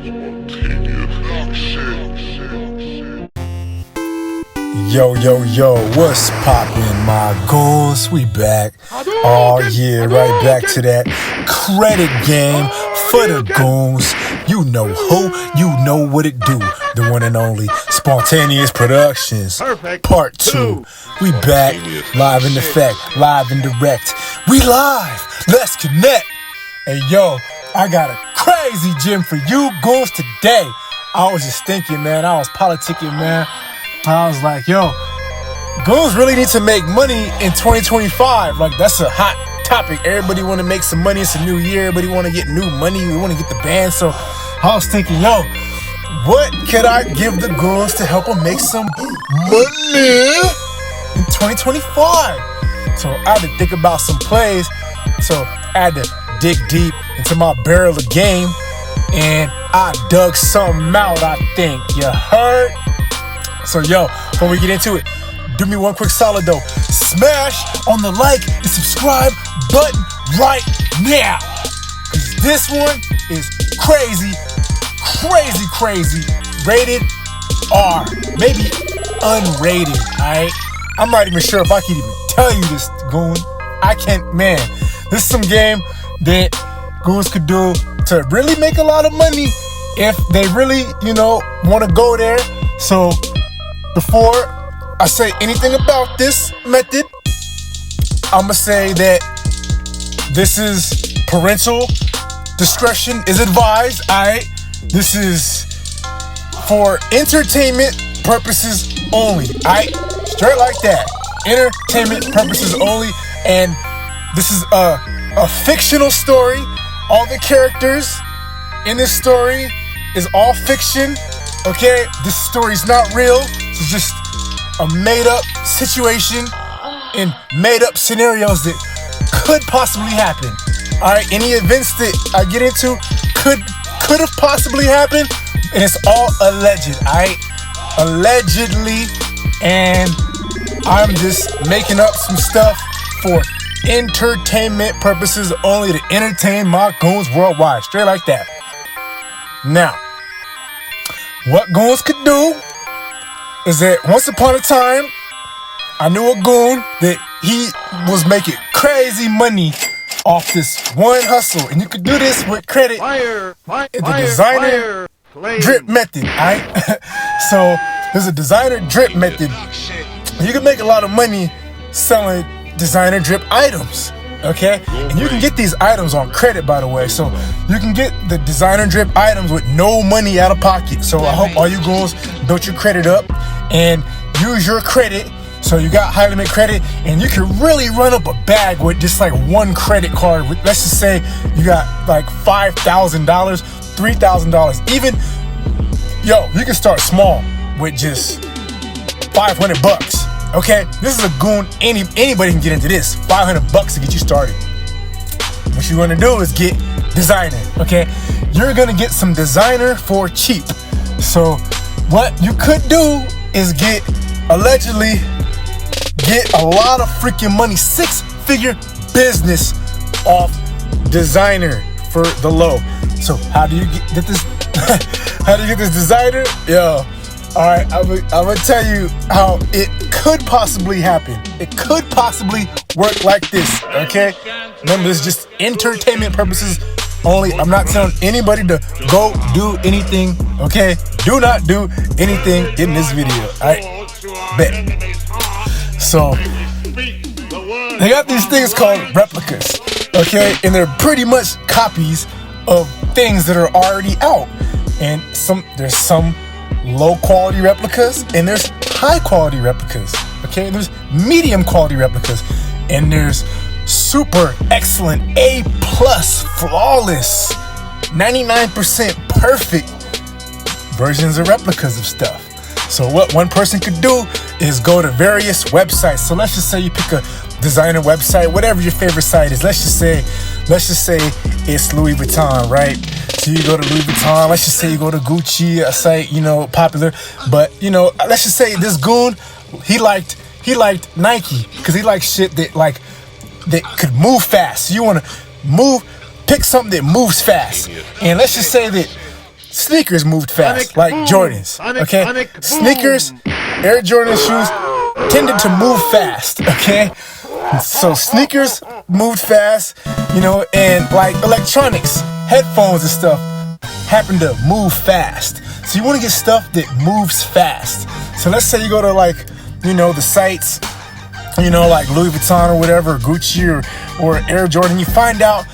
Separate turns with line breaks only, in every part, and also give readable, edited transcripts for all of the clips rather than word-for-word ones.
Yo, what's poppin', my goons? We back. Oh yeah, right back to that credit game for the goons. You know who, you know what it do. The one and only Spontaneous Productions. Part 2. We back, live in effect, live and direct. We live, let's connect. Hey yo, I got a crazy gem for you goons today. I was just thinking, man, I was politicking, man. I was like, yo, goons really need to make money in 2025. Like, that's a hot topic. Everybody want to make some money. It's a new year. Everybody want to get new money. We want to get the band. So I was thinking, yo, what could I give the goons to help them make some money in 2025? So I had to think about some plays. So I had to dig deep into my barrel of game. And I dug something out, I think. You heard? So yo, before we get into it, do me one quick solid though. Smash on the like and subscribe button right now. Cause this one is crazy. Rated R. Maybe unrated, alright? I'm not even sure if I can even tell you this, goon. I can't, man. This is some game that goons could do to really make a lot of money if they really, want to go there. So before I say anything about this method, I'm going to say that this is parental discretion is advised, alright? This is for entertainment purposes only, alright? Straight like that. Entertainment purposes only. And this is a fictional story. All the characters in this story is all fiction, okay? This story is not real. It's just a made-up situation and made-up scenarios that could possibly happen. All right, any events that I get into could have possibly happened, and it's all alleged. All right, allegedly, and I'm just making up some stuff for entertainment purposes only to entertain my goons worldwide. Straight like that. Now, what goons could do is that once upon a time, I knew a goon that he was making crazy money off this one hustle. And you could do this with credit. The designer drip method, alright? So there's a designer drip method. You can make a lot of money selling designer drip items, okay? And you can get these items on credit, by the way. So you can get the designer drip items with no money out of pocket. So I hope all you goons built your credit up and use your credit. So you got high limit credit, and you can really run up a bag with just like one credit card. Let's just say you got like $5,000, $3,000. Even, you can start small with just $500. Okay, this is a goon. Anybody can get into this. $500 to get you started. What you're gonna do is get designer. Okay, you're gonna get some designer for cheap. So what you could do is allegedly get a lot of freaking money, 6-figure business off designer for the low. So how do you get this? How do you get this designer? Yo. All right, I'm gonna tell you how it could possibly happen. It could possibly work like this, okay? Remember, this is just entertainment purposes only. I'm not telling anybody to go do anything, okay? Do not do anything in this video, all right? Bet. So, they got these things called replicas, okay? And they're pretty much copies of things that are already out. And there's some low quality replicas, and there's high quality replicas, okay? There's medium quality replicas, and there's super excellent A+ flawless 99% perfect versions of replicas of stuff. So what one person could do is go to various websites. So let's just say you pick a designer website, whatever your favorite site is. Let's just say it's Louis Vuitton, right? So you go to Louis Vuitton. Let's just say you go to Gucci, a site, popular. But, let's just say this goon, he liked Nike because he likes shit that could move fast. So you want to pick something that moves fast. And let's just say that sneakers moved fast, like Jordans. Okay, sneakers, Air Jordan shoes tended to move fast. Okay, so sneakers moved fast, and like electronics, headphones and stuff happen to move fast. So you want to get stuff that moves fast. So let's say you go to like, the sites, like Louis Vuitton or whatever, or Gucci or Air Jordan. You find out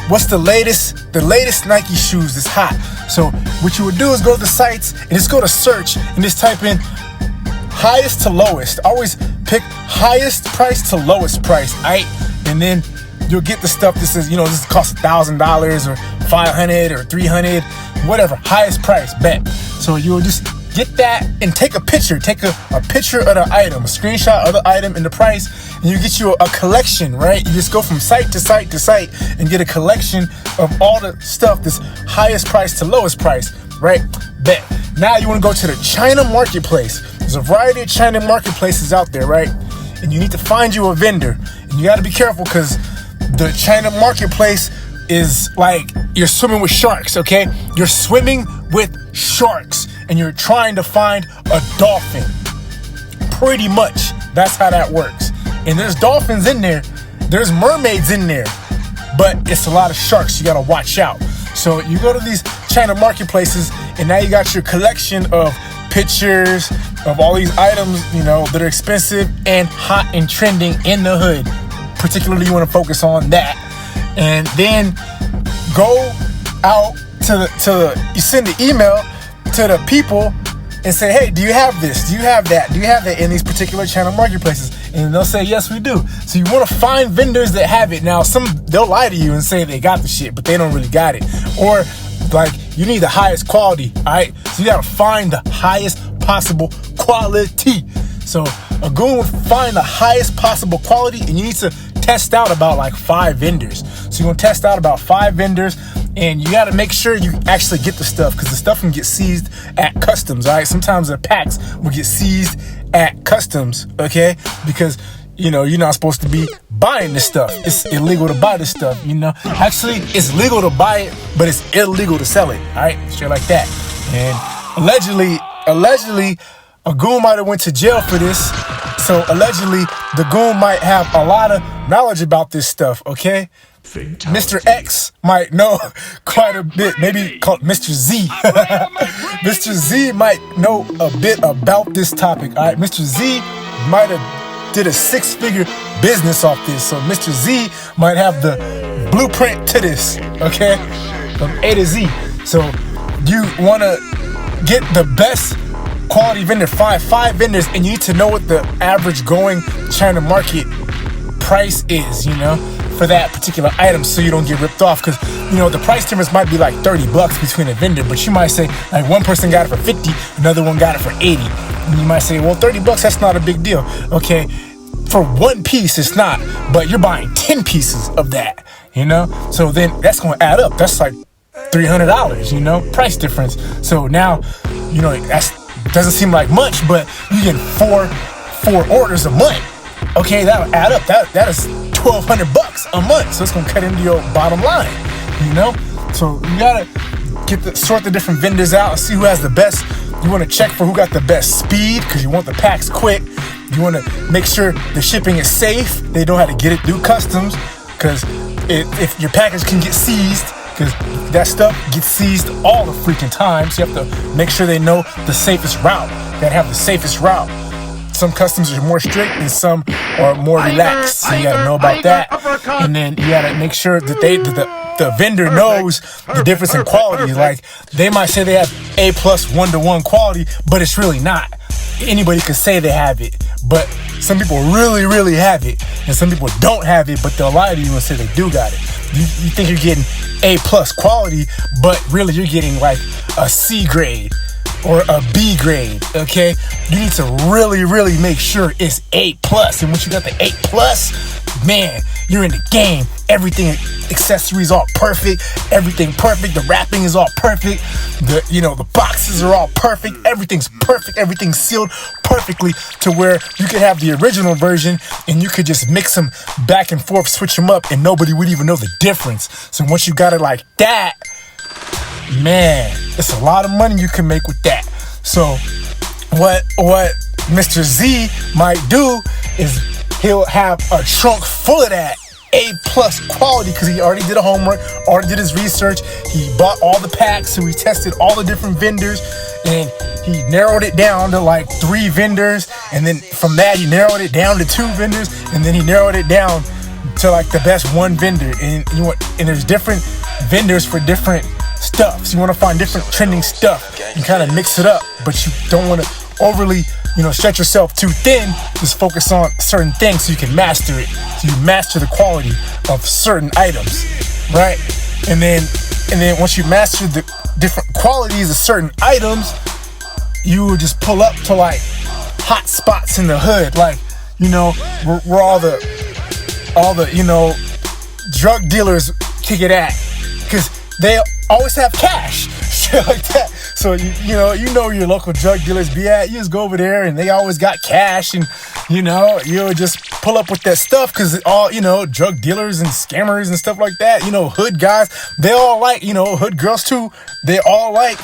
what's the latest Nike shoes that's hot. So what you would do is go to the sites and just go to search and just type in highest to lowest. Always pick highest price to lowest price, right? And then you'll get the stuff that says, this costs $1,000 or $500 or $300, whatever, highest price, bet. So you'll just get that and take a picture. Take a picture of the item, a screenshot of the item and the price, and you get you a collection, right? You just go from site to site to site and get a collection of all the stuff that's highest price to lowest price, right? Bet. Now you want to go to the China marketplace. There's a variety of China marketplaces out there, right? And you need to find you a vendor. And you got to be careful because the China marketplace is like you're swimming with sharks, okay? You're swimming with sharks and you're trying to find a dolphin. Pretty much, that's how that works. And there's dolphins in there, there's mermaids in there, but it's a lot of sharks. You gotta watch out. So you go to these China marketplaces and now you got your collection of pictures of all these items, that are expensive and hot and trending in the hood. Particularly, you want to focus on that, and then go out you send an email to the people and say, hey, do you have this? Do you have that? Do you have that in these particular channel marketplaces? And they'll say, yes, we do. So you want to find vendors that have it. Now, they'll lie to you and say they got the shit, but they don't really got it. Or like you need the highest quality, all right? So you got to find the highest possible quality. So a goon will find the highest possible quality, and you need to test out about like 5 vendors. So you're going to test out about 5 vendors, and you got to make sure you actually get the stuff, because the stuff can get seized at customs, all right? Sometimes the packs will get seized at customs, okay? Because, you're not supposed to be buying this stuff. It's illegal to buy this stuff, Actually, it's legal to buy it, but it's illegal to sell it, all right? Straight like that. And allegedly, a goon might have went to jail for this. So allegedly, the goon might have a lot of knowledge about this stuff, okay? Fatality. Mr. X might know quite a bit, maybe called Mr. Z. Mr. Z might know a bit about this topic, all right? Mr. Z might have did a 6-figure business off this. So Mr. Z might have the blueprint to this, okay? From A to Z. So you want to get the best quality vendor, five vendors, and you need to know what the average going China market price is, for that particular item, so you don't get ripped off. Because the price difference might be like $30 between a vendor, but you might say like one person got it for 50, another one got it for 80, and you might say, well, $30, that's not a big deal. Okay, for one piece it's not, but you're buying 10 pieces of that, so then that's going to add up. That's like $300, price difference. So now that's doesn't seem like much, but you get four orders a month. Okay, that'll add up. That is $1,200 a month. So it's gonna cut into your bottom line. So you gotta sort the different vendors out and see who has the best. You want to check for who got the best speed, because you want the packs quick. You want to make sure the shipping is safe. They know how to get it through customs, because if your package can get seized, because that stuff gets seized all the freaking time. So you have to make sure they know the safest route. You gotta have the safest route. Some customs are more strict and some are more relaxed. So you gotta know about that. And then you gotta make sure that the vendor knows the difference in quality. Like, they might say they have A+ 1-to-1 quality, but it's really not. Anybody could say they have it, but some people really, really have it, and some people don't have it, but they'll lie to you and say they do got it. You think you're getting A+ quality, but really you're getting like a C grade or a B grade, okay? You need to really, really make sure it's A+. And once you got the A+, man, you're in the game. Everything, accessories all perfect, everything perfect. The wrapping is all perfect. The boxes are all perfect. Everything's perfect. Everything's sealed perfectly to where you could have the original version and you could just mix them back and forth, switch them up, and nobody would even know the difference. So once you got it like that, man, it's a lot of money you can make with that. So what Mr. Z might do is he'll have a trunk full of that A+ quality, because he already did a homework, already did his research. He bought all the packs, so he tested all the different vendors, and he narrowed it down to like 3 vendors, and then from that he narrowed it down to 2 vendors, and then he narrowed it down to like the best 1 vendor. And and there's different vendors for different stuff, so you want to find different trending stuff and kind of mix it up, but you don't want to overly stretch yourself too thin. Just focus on certain things so you can master it, so you master the quality of certain items, right? And then once you master the different qualities of certain items, you will just pull up to like hot spots in the hood, like where all the drug dealers kick it at, because they always have cash, shit like that. So you know your local drug dealers be at. You just go over there and they always got cash, and you'll just pull up with that stuff, because all drug dealers and scammers and stuff like that. Hood guys, they all like hood girls too. They all like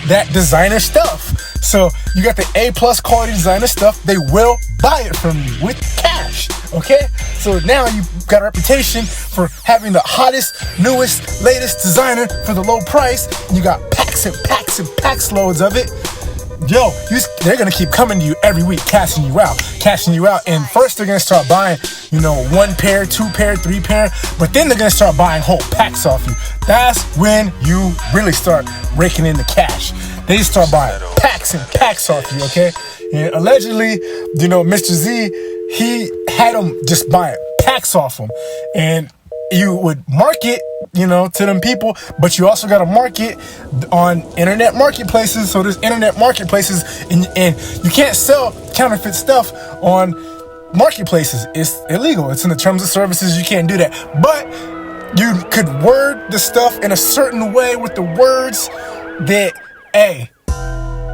that designer stuff. So you got the A+ quality designer stuff. They will buy it from you with cash. Okay, so now you've got a reputation for having the hottest, newest, latest designer for the low price. You got packs and packs and packs loads of it. Yo, they're gonna keep coming to you every week, cashing you out. And first they're gonna start buying, 1 pair, 2 pair, 3 pair, but then they're gonna start buying whole packs off you. That's when you really start raking in the cash. They start buying packs and packs off you, okay? And allegedly, Mr. Z, he had them just buying packs off him, and you would market, to them people, but you also got to market on internet marketplaces. So there's internet marketplaces, and you can't sell counterfeit stuff on marketplaces. It's illegal. It's in the terms of services. You can't do that. But you could word the stuff in a certain way with the words that, hey,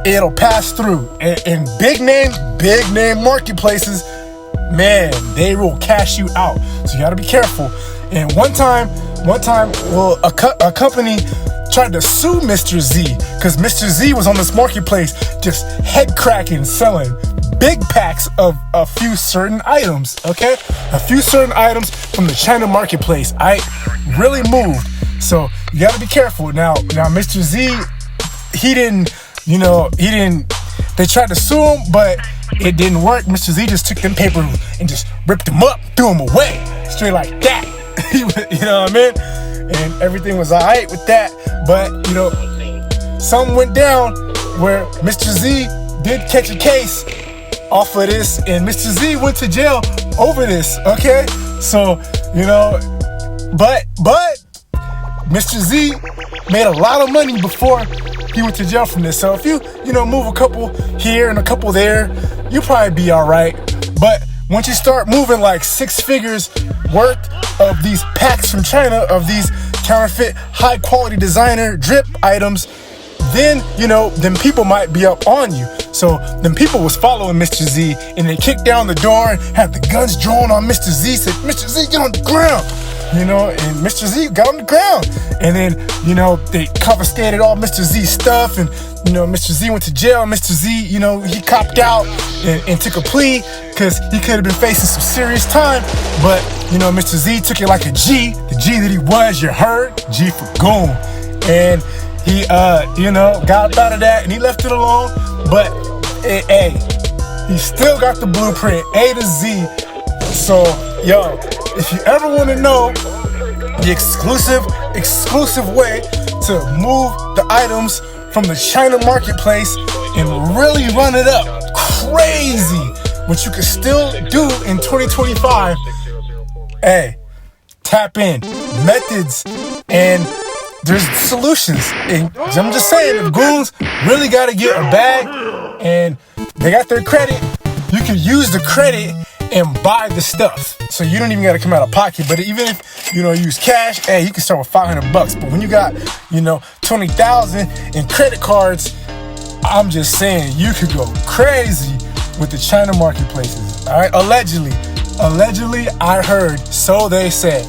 it'll pass through. And big name marketplaces, man, they will cash you out. So you got to be careful. And one time, well, a company tried to sue Mr. Z, because Mr. Z was on this marketplace just head cracking, selling big packs of a few certain items, okay? A few certain items from the China marketplace. I really moved. So you got to be careful. Now Mr. Z, he didn't, they tried to sue him, but it didn't work. Mr. Z just took them papers and just ripped them up, threw them away, straight like that. You know what I mean? And everything was alright with that. But, something went down where Mr. Z did catch a case off of this, and Mr. Z went to jail over this, okay? So, but Mr. Z made a lot of money before he went to jail from this. So if you move a couple here and a couple there, you'll probably be alright. But once you start moving like 6 figures worth of these packs from China, of these counterfeit, high quality designer drip items, then, then people might be up on you. So then people was following Mr. Z, and they kicked down the door and had the guns drawn on Mr. Z, said, Mr. Z, get on the ground. And Mr. Z got on the ground. And then, they confiscated all Mr. Z's stuff, and, Mr. Z went to jail. Mr. Z, he copped out and took a plea, because he could have been facing some serious time. But, Mr. Z took it like a G, the G that he was, you heard? G for goon. And he, got up out of that, and he left it alone. But, hey, he still got the blueprint, A to Z. So, yo, if you ever want to know the exclusive way to move the items from the China marketplace and really run it up crazy, what you can still do in 2025, hey, tap in methods, and there's solutions. And I'm just saying, if goons really got to get a bag and they got their credit, you can use the credit and buy the stuff. So you don't even got to come out of pocket. But even if, use cash, hey, you can start with $500. But when you got, 20,000 in credit cards, I'm just saying, you could go crazy with the China marketplaces. All right. Allegedly, I heard, so they said.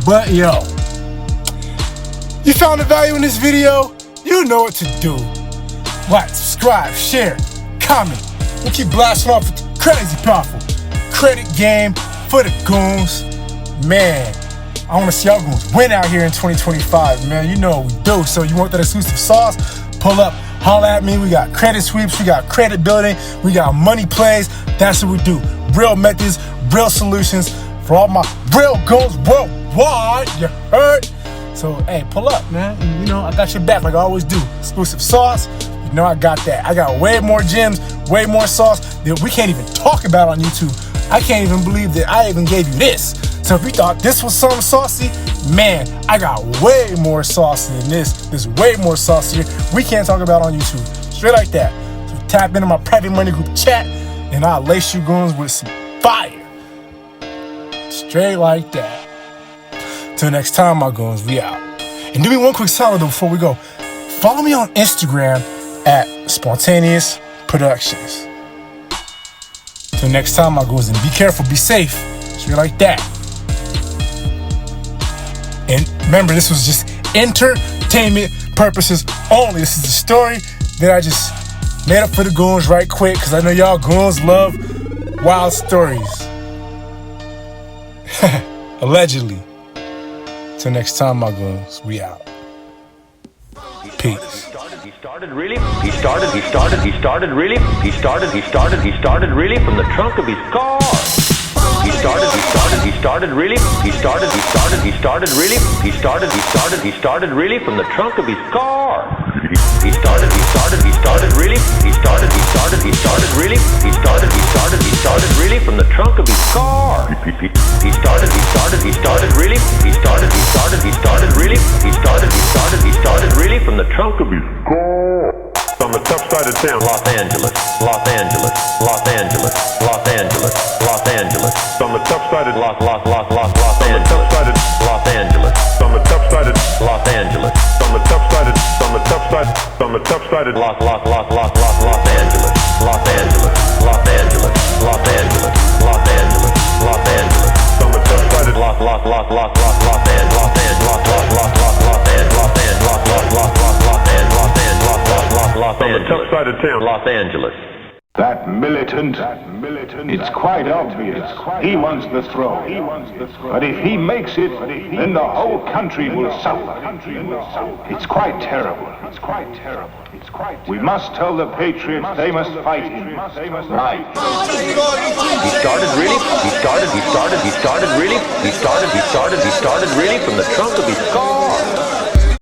But yo, You found the value in this video? You know what to do. Like, subscribe, share, comment. We'll keep blasting off with the crazy powerful credit game for the goons. Man, I want to see y'all goons win out here in 2025, man. You know what we do. So you want that exclusive sauce? Pull up, holla at me. We got credit sweeps, we got credit building, we got money plays. That's what we do. Real methods, real solutions for all my real goons worldwide. You heard? So, hey, pull up, man. And, you know, I got your back like I always do. Exclusive sauce. You know I got that. I got way more gems, way more sauce that we can't even talk about on YouTube. I can't even believe that I even gave you this. So if you thought this was something saucy, man, I got way more saucy than this. There's way more saucier we can't talk about on YouTube. Straight like that. So tap into my private money group chat and I'll lace you goons with some fire. Straight like that. Till next time, my goons, we out. And do me one quick solid though before we go. Follow me on Instagram at Spontaneous Productions. Till next time, my goons, and be careful, be safe. Straight like that. And remember, this was just entertainment purposes only. This is the story that I just made up for the goons right quick, because I know y'all goons love wild stories. Allegedly. Till next time, my goons, we out. Peace.
He started really from the trunk of his car. He started really from the trunk of his car. He started really from the trunk of his car. He started really from the trunk of his car. On the tough side of town, Los Angeles. On the tough side of Los Angeles. On the tough side of Los Angeles. On the tough side of Los Angeles. On the tough side of on the tough side of town, Los Angeles.
That militant, it's quite obvious. He wants the throne. But if he makes it, then the whole country will suffer. It's quite terrible. We must tell the patriots they must fight him. Right.
He started really from the trunk of his car.